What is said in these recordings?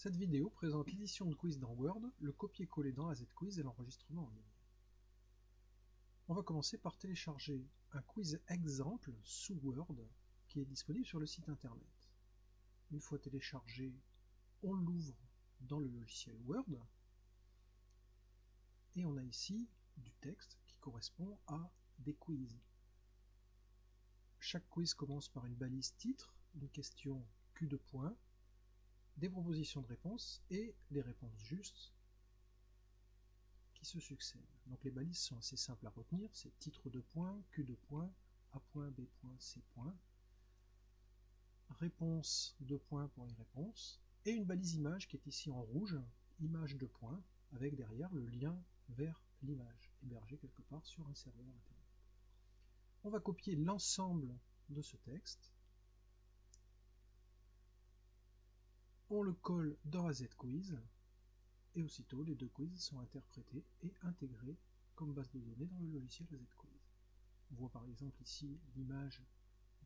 Cette vidéo présente l'édition de quiz dans Word, le copier-coller dans AZ Quiz et l'enregistrement en ligne. On va commencer par télécharger un quiz exemple sous Word qui est disponible sur le site internet. Une fois téléchargé, on l'ouvre dans le logiciel Word et on a ici du texte qui correspond à des quiz. Chaque quiz commence par une balise titre, une question Q de points, des propositions de réponses et les réponses justes qui se succèdent. Donc les balises sont assez simples à retenir, c'est titre de points, Q de points, A point, B point, C point, réponse de points pour les réponses, et une balise image qui est ici en rouge, image de points, avec derrière le lien vers l'image, hébergée quelque part sur un serveur internet. On va copier l'ensemble de ce texte, on le colle dans AZ Quiz, et aussitôt les deux quiz sont interprétés et intégrés comme base de données dans le logiciel AZ Quiz. On voit par exemple ici l'image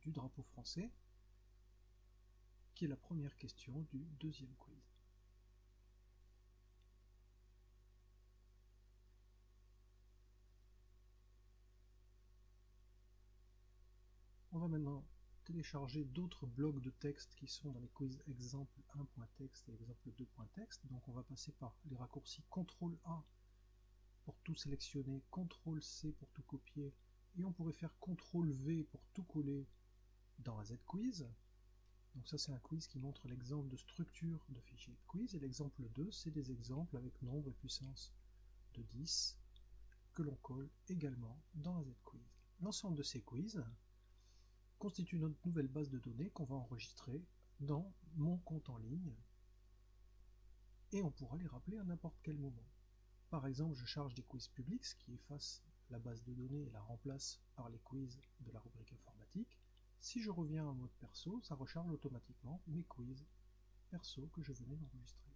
du drapeau français, qui est la première question du deuxième quiz. On va maintenant télécharger d'autres blocs de texte qui sont dans les quiz exemple 1.text et exemple 2.text. Donc on va passer par les raccourcis CTRL A pour tout sélectionner, CTRL C pour tout copier, et on pourrait faire CTRL V pour tout coller dans AZ Quiz. Donc ça c'est un quiz qui montre l'exemple de structure de fichier de quiz, et l'exemple 2 c'est des exemples avec nombre et puissance de 10 que l'on colle également dans AZ Quiz. L'ensemble de ces quiz constitue notre nouvelle base de données qu'on va enregistrer dans mon compte en ligne, et on pourra les rappeler à n'importe quel moment. Par exemple, je charge des quiz publics, ce qui efface la base de données et la remplace par les quiz de la rubrique informatique. Si je reviens en mode perso, ça recharge automatiquement mes quiz perso que je venais d'enregistrer.